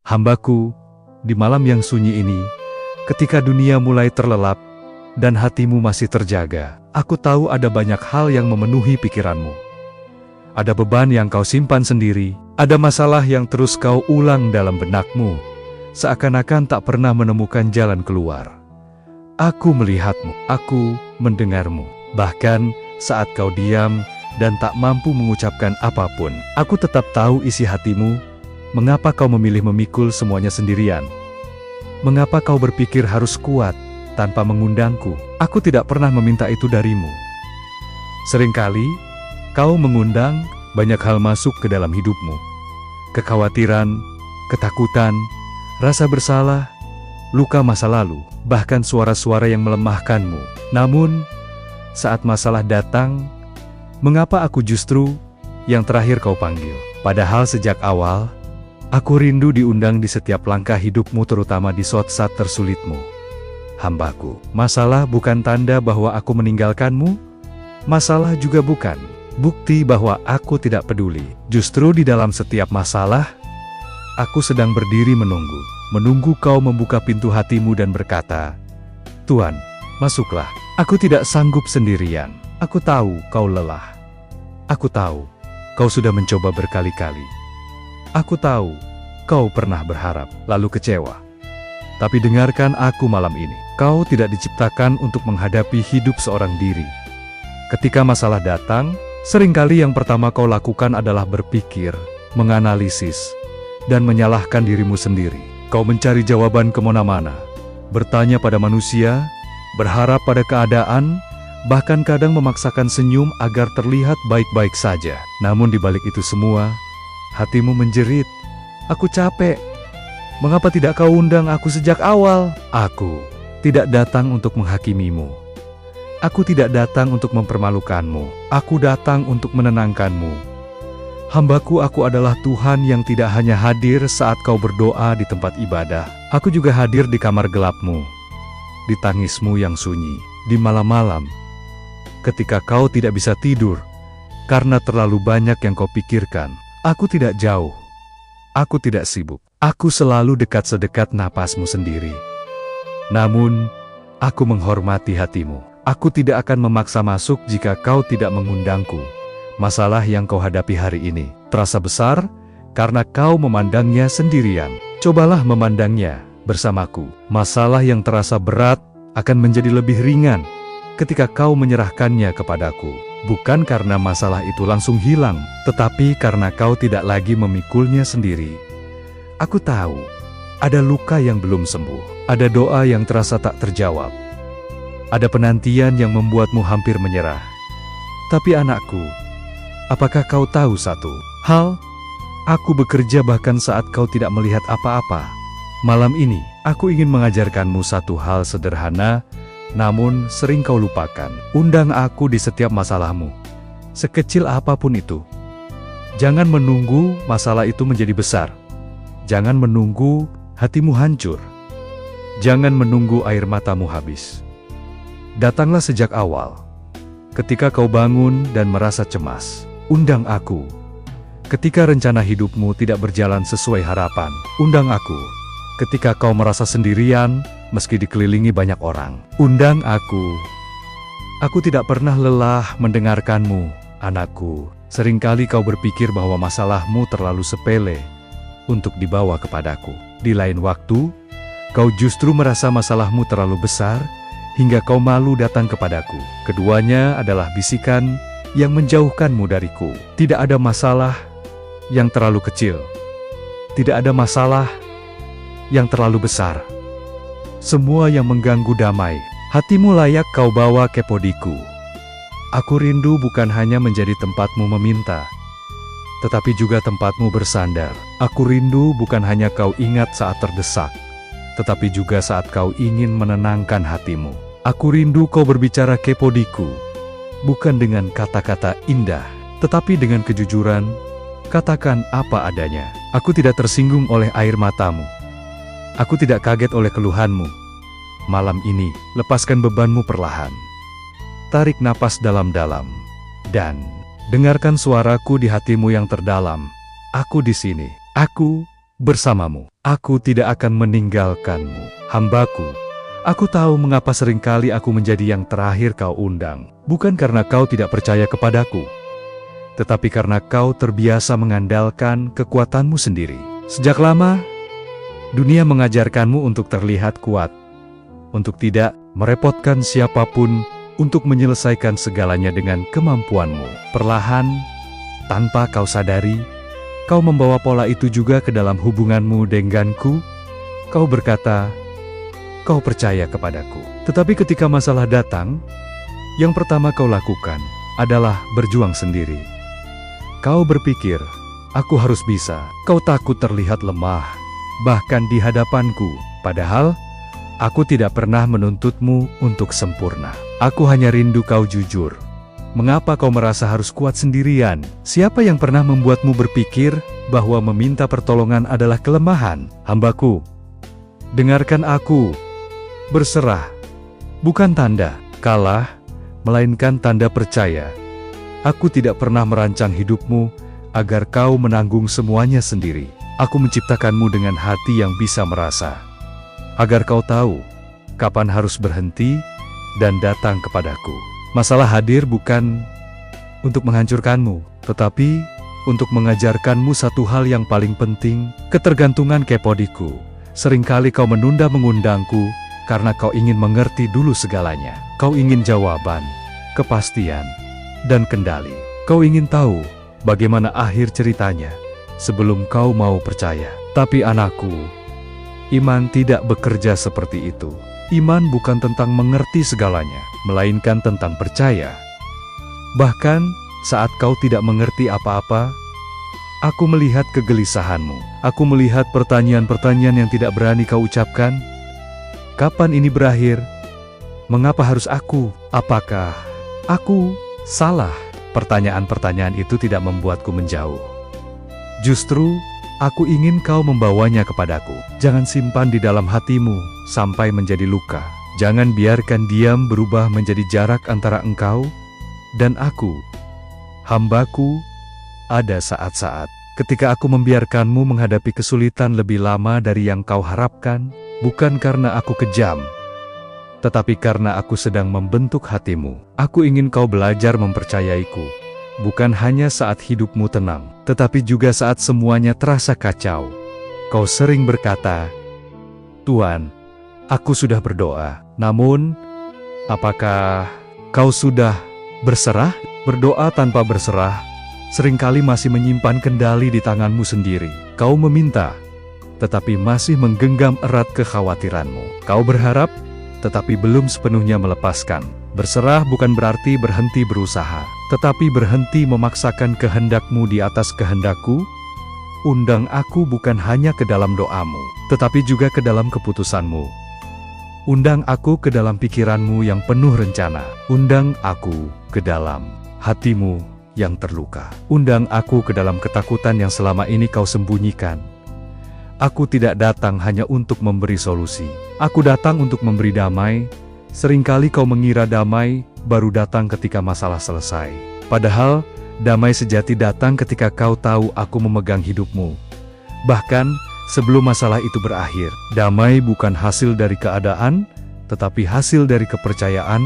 Hambaku, di malam yang sunyi ini, ketika dunia mulai terlelap dan hatimu masih terjaga, aku tahu ada banyak hal yang memenuhi pikiranmu. Ada beban yang kau simpan sendiri, ada masalah yang terus kau ulang dalam benakmu, seakan-akan tak pernah menemukan jalan keluar. Aku melihatmu, aku mendengarmu, bahkan saat kau diam dan tak mampu mengucapkan apapun, aku tetap tahu isi hatimu. Mengapa kau memilih memikul semuanya sendirian? Mengapa kau berpikir harus kuat tanpa mengundangku? Aku tidak pernah meminta itu darimu. Seringkali kau mengundang banyak hal masuk ke dalam hidupmu. Kekhawatiran, ketakutan, rasa bersalah, luka masa lalu, bahkan suara-suara yang melemahkanmu. Namun, saat masalah datang, mengapa aku justru yang terakhir kau panggil? Padahal sejak awal, aku rindu diundang di setiap langkah hidupmu, terutama di saat-saat tersulitmu. Hambaku, masalah bukan tanda bahwa aku meninggalkanmu. Masalah juga bukan bukti bahwa aku tidak peduli. Justru di dalam setiap masalah, aku sedang berdiri menunggu kau membuka pintu hatimu dan berkata, "Tuhan, masuklah. Aku tidak sanggup sendirian. Aku tahu kau lelah. Aku tahu kau sudah mencoba berkali-kali. Aku tahu kau pernah berharap, lalu kecewa. Tapi dengarkan aku malam ini. Kau tidak diciptakan untuk menghadapi hidup seorang diri. Ketika masalah datang, seringkali yang pertama kau lakukan adalah berpikir, menganalisis, dan menyalahkan dirimu sendiri. Kau mencari jawaban kemana-mana, bertanya pada manusia, berharap pada keadaan, bahkan kadang memaksakan senyum agar terlihat baik-baik saja. Namun di balik itu semua, hatimu menjerit, "Aku capek. Mengapa tidak kau undang aku sejak awal?" Aku tidak datang untuk menghakimimu. Aku tidak datang untuk mempermalukanmu. Aku datang untuk menenangkanmu. Hambaku, aku adalah Tuhan yang tidak hanya hadir saat kau berdoa di tempat ibadah. Aku juga hadir di kamar gelapmu, di tangismu yang sunyi, di malam-malam, ketika kau tidak bisa tidur, karena terlalu banyak yang kau pikirkan. Aku tidak jauh. Aku tidak sibuk. Aku selalu dekat sedekat napasmu sendiri. Namun, aku menghormati hatimu. Aku tidak akan memaksa masuk jika kau tidak mengundangku. Masalah yang kau hadapi hari ini terasa besar karena kau memandangnya sendirian. Cobalah memandangnya bersamaku. Masalah yang terasa berat akan menjadi lebih ringan ketika kau menyerahkannya kepadaku. Bukan karena masalah itu langsung hilang, tetapi karena kau tidak lagi memikulnya sendiri. Aku tahu, ada luka yang belum sembuh, ada doa yang terasa tak terjawab, ada penantian yang membuatmu hampir menyerah. Tapi anakku, apakah kau tahu satu hal? Aku bekerja bahkan saat kau tidak melihat apa-apa. Malam ini, aku ingin mengajarkanmu satu hal sederhana, namun sering kau lupakan. Undang aku di setiap masalahmu, sekecil apapun itu. Jangan menunggu masalah itu menjadi besar. Jangan menunggu hatimu hancur. Jangan menunggu air matamu habis. Datanglah sejak awal. Ketika kau bangun dan merasa cemas, undang aku. Ketika rencana hidupmu tidak berjalan sesuai harapan, undang aku. Ketika kau merasa sendirian, meski dikelilingi banyak orang, undang aku. Aku tidak pernah lelah mendengarkanmu, anakku. Seringkali kau berpikir bahwa masalahmu terlalu sepele untuk dibawa kepadaku. Di lain waktu, kau justru merasa masalahmu terlalu besar hingga kau malu datang kepadaku. Keduanya adalah bisikan yang menjauhkanmu dariku. Tidak ada masalah yang terlalu kecil. Tidak ada masalah yang terlalu besar. Semua yang mengganggu damai. Hatimu layak kau bawa ke podiku. Aku rindu bukan hanya menjadi tempatmu meminta, tetapi juga tempatmu bersandar. Aku rindu bukan hanya kau ingat saat terdesak, tetapi juga saat kau ingin menenangkan hatimu. Aku rindu kau berbicara ke podiku, bukan dengan kata-kata indah, tetapi dengan kejujuran. Katakan apa adanya. Aku tidak tersinggung oleh air matamu. Aku tidak kaget oleh keluhanmu. Malam ini, lepaskan bebanmu perlahan. Tarik napas dalam-dalam, dan dengarkan suaraku di hatimu yang terdalam. Aku di sini. Aku bersamamu. Aku tidak akan meninggalkanmu, hambaku. Aku tahu mengapa seringkali aku menjadi yang terakhir kau undang. Bukan karena kau tidak percaya kepadaku, tetapi karena kau terbiasa mengandalkan kekuatanmu sendiri. Sejak lama, dunia mengajarkanmu untuk terlihat kuat, untuk tidak merepotkan siapapun, untuk menyelesaikan segalanya dengan kemampuanmu. Perlahan, tanpa kau sadari, kau membawa pola itu juga ke dalam hubunganmu denganku. Kau berkata, kau percaya kepadaku. Tetapi ketika masalah datang, yang pertama kau lakukan adalah berjuang sendiri. Kau berpikir, aku harus bisa. Kau takut terlihat lemah, bahkan di hadapanku. Padahal, aku tidak pernah menuntutmu untuk sempurna. Aku hanya rindu kau jujur. Mengapa kau merasa harus kuat sendirian? Siapa yang pernah membuatmu berpikir bahwa meminta pertolongan adalah kelemahan? Hambaku, dengarkan aku. Berserah bukan tanda kalah, melainkan tanda percaya. Aku tidak pernah merancang hidupmu agar kau menanggung semuanya sendiri. Aku menciptakanmu dengan hati yang bisa merasa, agar kau tahu kapan harus berhenti dan datang kepadaku. Masalah hadir bukan untuk menghancurkanmu, tetapi untuk mengajarkanmu satu hal yang paling penting, ketergantungan kepodiku. Seringkali kau menunda mengundangku karena kau ingin mengerti dulu segalanya. Kau ingin jawaban, kepastian, dan kendali. Kau ingin tahu bagaimana akhir ceritanya sebelum kau mau percaya. Tapi anakku, iman tidak bekerja seperti itu. Iman bukan tentang mengerti segalanya, melainkan tentang percaya. Bahkan saat kau tidak mengerti apa-apa, aku melihat kegelisahanmu. Aku melihat pertanyaan-pertanyaan yang tidak berani kau ucapkan. Kapan ini berakhir? Mengapa harus aku? Apakah aku salah? Pertanyaan-pertanyaan itu tidak membuatku menjauh. Justru, aku ingin kau membawanya kepadaku. Jangan simpan di dalam hatimu sampai menjadi luka. Jangan biarkan diam berubah menjadi jarak antara engkau dan aku. Hambaku, ada saat-saat ketika aku membiarkanmu menghadapi kesulitan lebih lama dari yang kau harapkan, bukan karena aku kejam, tetapi karena aku sedang membentuk hatimu. Aku ingin kau belajar mempercayaiku, bukan hanya saat hidupmu tenang, tetapi juga saat semuanya terasa kacau. Kau sering berkata, Tuhan, aku sudah berdoa. Namun, apakah kau sudah berserah? Berdoa tanpa berserah seringkali masih menyimpan kendali di tanganmu sendiri. Kau meminta, tetapi masih menggenggam erat kekhawatiranmu. Kau berharap, tetapi belum sepenuhnya melepaskan. Berserah bukan berarti berhenti berusaha, tetapi berhenti memaksakan kehendakmu di atas kehendakku. Undang aku bukan hanya ke dalam doamu, tetapi juga ke dalam keputusanmu. Undang aku ke dalam pikiranmu yang penuh rencana. Undang aku ke dalam hatimu yang terluka. Undang aku ke dalam ketakutan yang selama ini kau sembunyikan. Aku tidak datang hanya untuk memberi solusi. Aku datang untuk memberi damai. Seringkali kau mengira damai baru datang ketika masalah selesai. Padahal, damai sejati datang ketika kau tahu aku memegang hidupmu. Bahkan, sebelum masalah itu berakhir. Damai bukan hasil dari keadaan, tetapi hasil dari kepercayaan.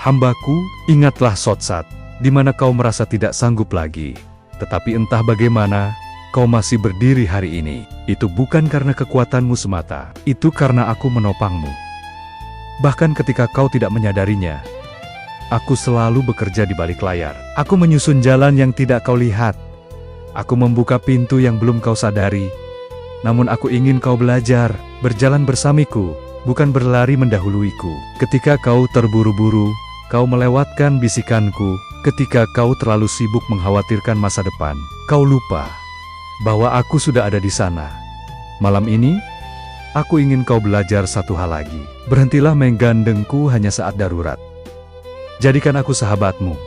Hambaku, ingatlah Sotsat, di mana kau merasa tidak sanggup lagi. Tetapi entah bagaimana, kau masih berdiri hari ini. Itu bukan karena kekuatanmu semata, itu karena aku menopangmu. Bahkan ketika kau tidak menyadarinya, aku selalu bekerja di balik layar. Aku menyusun jalan yang tidak kau lihat. Aku membuka pintu yang belum kau sadari. Namun aku ingin kau belajar, berjalan bersamiku, bukan berlari mendahuluiku. Ketika kau terburu-buru, kau melewatkan bisikanku. Ketika kau terlalu sibuk mengkhawatirkan masa depan, kau lupa bahwa aku sudah ada di sana. Malam ini, aku ingin kau belajar satu hal lagi. Berhentilah menggandengku hanya saat darurat. Jadikan aku sahabatmu,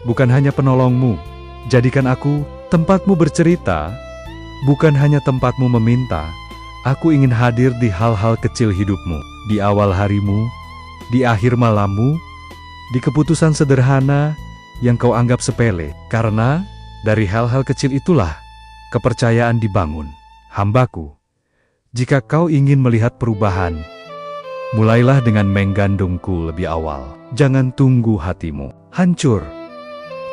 bukan hanya penolongmu. Jadikan aku tempatmu bercerita, bukan hanya tempatmu meminta. Aku ingin hadir di hal-hal kecil hidupmu, di awal harimu, di akhir malammu, di keputusan sederhana yang kau anggap sepele. Karena dari hal-hal kecil itulah kepercayaan dibangun. Hambaku, Jika kau ingin melihat perubahan, mulailah dengan menggandungku lebih awal. Jangan tunggu hatimu hancur.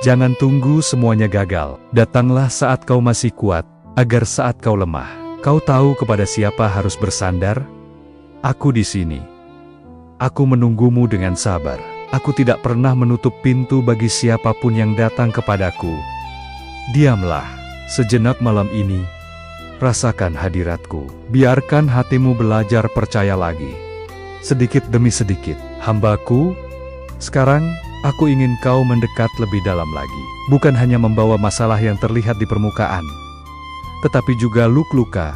Jangan tunggu semuanya gagal. Datanglah saat kau masih kuat, agar saat kau lemah, kau tahu kepada siapa harus bersandar. Aku di sini. Aku menunggumu dengan sabar. Aku tidak pernah menutup pintu bagi siapapun yang datang kepadaku. Diamlah sejenak malam ini. Rasakan hadiratku. Biarkan hatimu belajar percaya lagi. Sedikit demi sedikit, hambaku. Sekarang, aku ingin kau mendekat lebih dalam lagi. Bukan hanya membawa masalah yang terlihat di permukaan, tetapi juga luka-luka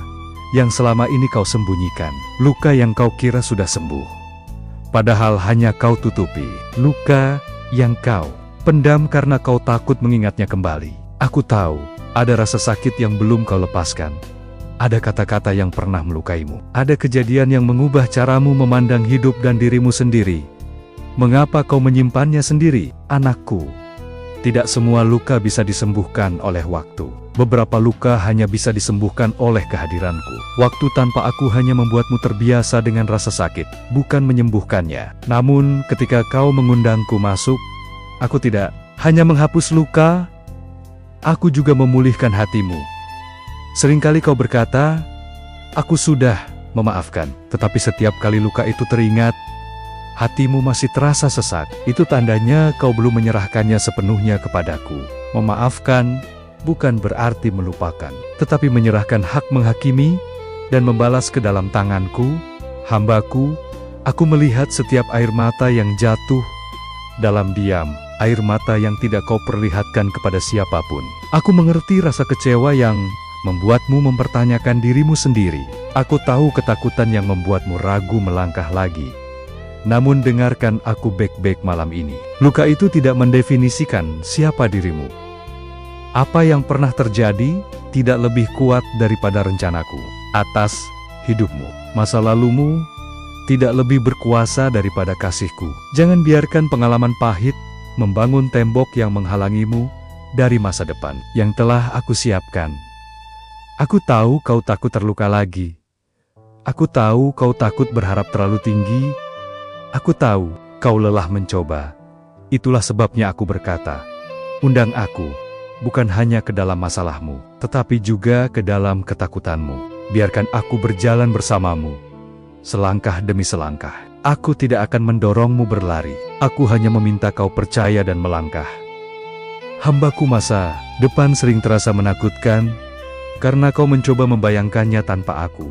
yang selama ini kau sembunyikan. Luka yang kau kira sudah sembuh, padahal hanya kau tutupi. Luka yang kau pendam karena kau takut mengingatnya kembali. Aku tahu, ada rasa sakit yang belum kau lepaskan. Ada kata-kata yang pernah melukaimu. Ada kejadian yang mengubah caramu memandang hidup dan dirimu sendiri. Mengapa kau menyimpannya sendiri, anakku? Tidak semua luka bisa disembuhkan oleh waktu. Beberapa luka hanya bisa disembuhkan oleh kehadiranku. Waktu tanpa aku hanya membuatmu terbiasa dengan rasa sakit, bukan menyembuhkannya. Namun, ketika kau mengundangku masuk, aku tidak hanya menghapus luka, aku juga memulihkan hatimu. Seringkali kau berkata, aku sudah memaafkan, tetapi setiap kali luka itu teringat, hatimu masih terasa sesak. Itu tandanya kau belum menyerahkannya sepenuhnya kepadaku. Memaafkan bukan berarti melupakan, tetapi menyerahkan hak menghakimi dan membalas ke dalam tanganku. Hambaku, aku melihat setiap air mata yang jatuh dalam diam, air mata yang tidak kau perlihatkan kepada siapapun. Aku mengerti rasa kecewa yang membuatmu mempertanyakan dirimu sendiri. Aku tahu ketakutan yang membuatmu ragu melangkah lagi. Namun dengarkan aku baik-baik malam ini. Luka itu tidak mendefinisikan siapa dirimu. Apa yang pernah terjadi tidak lebih kuat daripada rencanaku atas hidupmu. Masa lalumu tidak lebih berkuasa daripada kasihku. Jangan biarkan pengalaman pahit membangun tembok yang menghalangimu dari masa depan yang telah aku siapkan. Aku tahu kau takut terluka lagi. Aku tahu kau takut berharap terlalu tinggi. Aku tahu kau lelah mencoba. Itulah sebabnya aku berkata, undang aku, bukan hanya ke dalam masalahmu, tetapi juga ke dalam ketakutanmu. Biarkan aku berjalan bersamamu, selangkah demi selangkah. Aku tidak akan mendorongmu berlari. Aku hanya meminta kau percaya dan melangkah. Hambaku, masa depan sering terasa menakutkan, karena kau mencoba membayangkannya tanpa aku.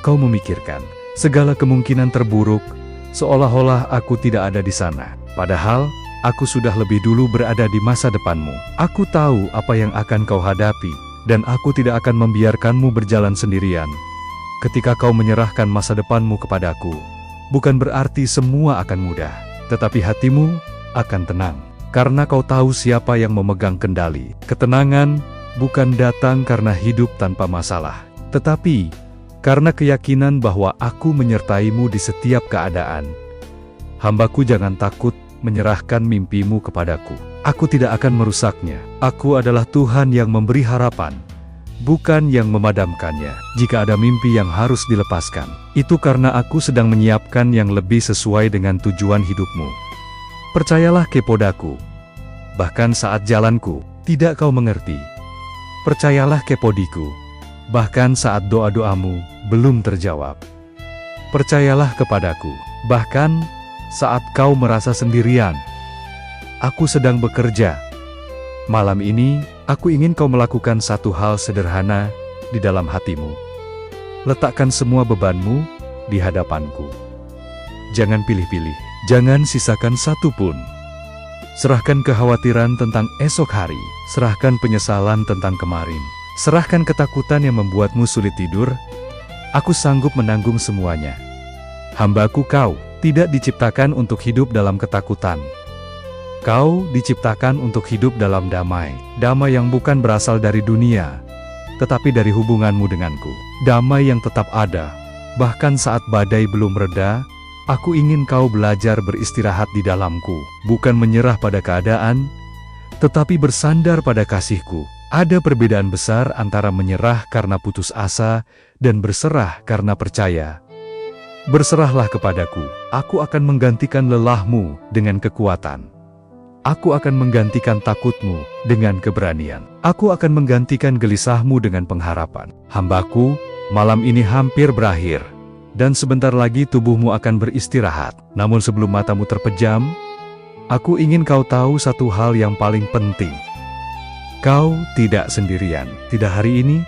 Kau memikirkan segala kemungkinan terburuk, seolah-olah aku tidak ada di sana. Padahal, aku sudah lebih dulu berada di masa depanmu. Aku tahu apa yang akan kau hadapi, dan aku tidak akan membiarkanmu berjalan sendirian. Ketika kau menyerahkan masa depanmu kepadaku, bukan berarti semua akan mudah, tetapi hatimu akan tenang. Karena kau tahu siapa yang memegang kendali. Ketenangan bukan datang karena hidup tanpa masalah, tetapi karena keyakinan bahwa aku menyertaimu di setiap keadaan. Hambaku, jangan takut menyerahkan mimpimu kepadaku. Aku tidak akan merusaknya. Aku adalah Tuhan yang memberi harapan, bukan yang memadamkannya. Jika ada mimpi yang harus dilepaskan, itu karena aku sedang menyiapkan yang lebih sesuai dengan tujuan hidupmu. Percayalah kepadaku, bahkan saat jalanku tidak kau mengerti. Percayalah kepadaku, bahkan saat doa-doamu belum terjawab. Percayalah kepadaku, bahkan saat kau merasa sendirian. Aku sedang bekerja. Malam ini, aku ingin kau melakukan satu hal sederhana di dalam hatimu. Letakkan semua bebanmu di hadapanku. Jangan pilih-pilih, jangan sisakan satu pun. Serahkan kekhawatiran tentang esok hari, serahkan penyesalan tentang kemarin, serahkan ketakutan yang membuatmu sulit tidur. Aku sanggup menanggung semuanya. Hambaku, kau tidak diciptakan untuk hidup dalam ketakutan. Kau diciptakan untuk hidup dalam damai. Damai yang bukan berasal dari dunia, tetapi dari hubunganmu denganku. Damai yang tetap ada, bahkan saat badai belum reda. Aku ingin kau belajar beristirahat di dalamku, bukan menyerah pada keadaan, tetapi bersandar pada kasihku. Ada perbedaan besar antara menyerah karena putus asa dan berserah karena percaya. Berserahlah kepadaku, aku akan menggantikan lelahmu dengan kekuatan. Aku akan menggantikan takutmu dengan keberanian. Aku akan menggantikan gelisahmu dengan pengharapan. Hambaku, malam ini hampir berakhir, dan sebentar lagi tubuhmu akan beristirahat. Namun sebelum matamu terpejam, aku ingin kau tahu satu hal yang paling penting. Kau tidak sendirian, tidak hari ini,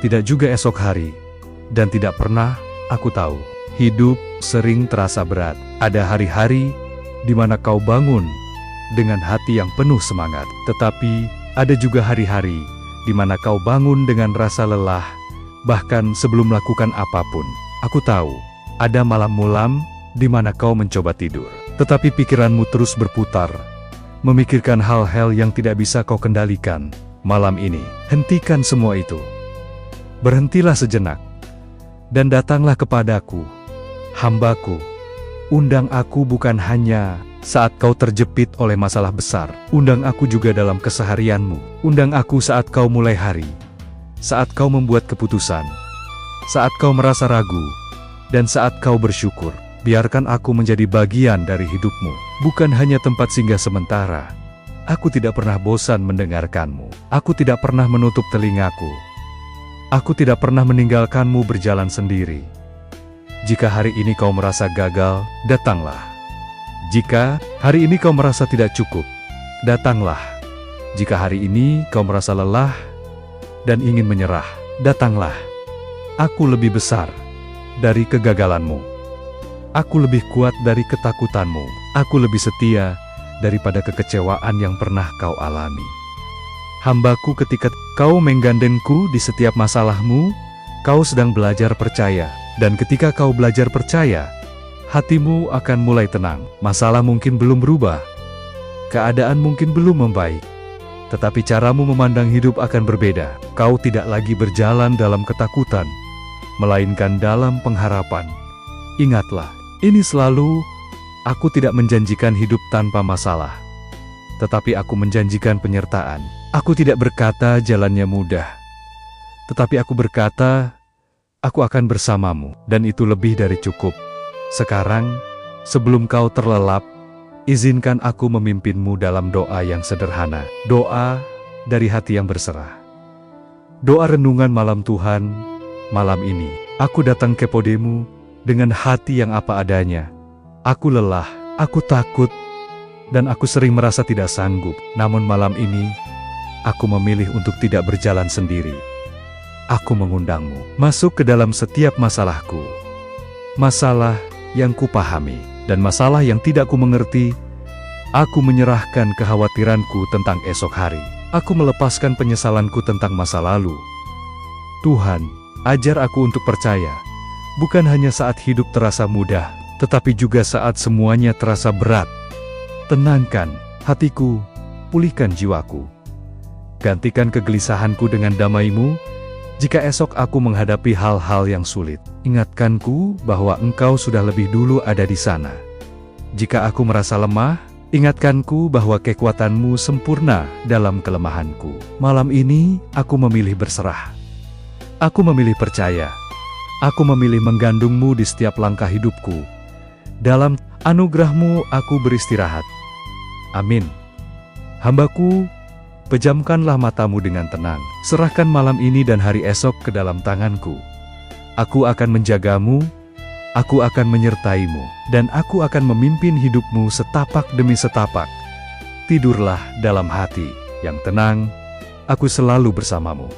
tidak juga esok hari, dan tidak pernah, aku tahu. Hidup sering terasa berat. Ada hari-hari di mana kau bangun dengan hati yang penuh semangat. Tetapi ada juga hari-hari di mana kau bangun dengan rasa lelah, bahkan sebelum melakukan apapun. Aku tahu, ada malam-malam di mana kau mencoba tidur, tetapi pikiranmu terus berputar, memikirkan hal-hal yang tidak bisa kau kendalikan. Malam ini, hentikan semua itu. Berhentilah sejenak, dan datanglah kepadaku, hambaku. Undang aku bukan hanya saat kau terjepit oleh masalah besar. Undang aku juga dalam keseharianmu. Undang aku saat kau mulai hari, saat kau membuat keputusan, saat kau merasa ragu, dan saat kau bersyukur. Biarkan aku menjadi bagian dari hidupmu, bukan hanya tempat singgah sementara. Aku tidak pernah bosan mendengarkanmu. Aku tidak pernah menutup telingaku. Aku tidak pernah meninggalkanmu berjalan sendiri. Jika hari ini kau merasa gagal, datanglah. Jika hari ini kau merasa tidak cukup, datanglah. Jika hari ini kau merasa lelah dan ingin menyerah, datanglah. Aku lebih besar dari kegagalanmu. Aku lebih kuat dari ketakutanmu. Aku lebih setia daripada kekecewaan yang pernah kau alami. Hambaku, ketika kau menggandengku di setiap masalahmu, kau sedang belajar percaya. Dan ketika kau belajar percaya, hatimu akan mulai tenang. Masalah mungkin belum berubah, keadaan mungkin belum membaik, tetapi caramu memandang hidup akan berbeda. Kau tidak lagi berjalan dalam ketakutan, melainkan dalam pengharapan. Ingatlah, ini selalu, aku tidak menjanjikan hidup tanpa masalah, tetapi aku menjanjikan penyertaan. Aku tidak berkata jalannya mudah, tetapi aku berkata, aku akan bersamamu, dan itu lebih dari cukup. Sekarang, sebelum kau terlelap, izinkan aku memimpinmu dalam doa yang sederhana. Doa dari hati yang berserah. Doa renungan malam Tuhan. Malam ini, aku datang kepadamu dengan hati yang apa adanya. Aku lelah, aku takut, dan aku sering merasa tidak sanggup. Namun malam ini, aku memilih untuk tidak berjalan sendiri. Aku mengundangmu masuk ke dalam setiap masalahku. Masalah yang kupahami dan masalah yang tidak ku mengerti. Aku menyerahkan kekhawatiranku tentang esok hari. Aku melepaskan penyesalanku tentang masa lalu. Tuhan, ajar aku untuk percaya, bukan hanya saat hidup terasa mudah, tetapi juga saat semuanya terasa berat. Tenangkan hatiku, pulihkan jiwaku. Gantikan kegelisahanku dengan damai-Mu. Jika esok aku menghadapi hal-hal yang sulit, ingatkanku bahwa Engkau sudah lebih dulu ada di sana. Jika aku merasa lemah, ingatkanku bahwa kekuatan-Mu sempurna dalam kelemahanku. Malam ini, aku memilih berserah. Aku memilih percaya. Aku memilih menggandungmu di setiap langkah hidupku. Dalam anugerah-Mu aku beristirahat. Amin. Hambaku, pejamkanlah matamu dengan tenang. Serahkan malam ini dan hari esok ke dalam tanganku. Aku akan menjagamu, aku akan menyertaimu, dan aku akan memimpin hidupmu setapak demi setapak. Tidurlah dalam hati yang tenang, aku selalu bersamamu.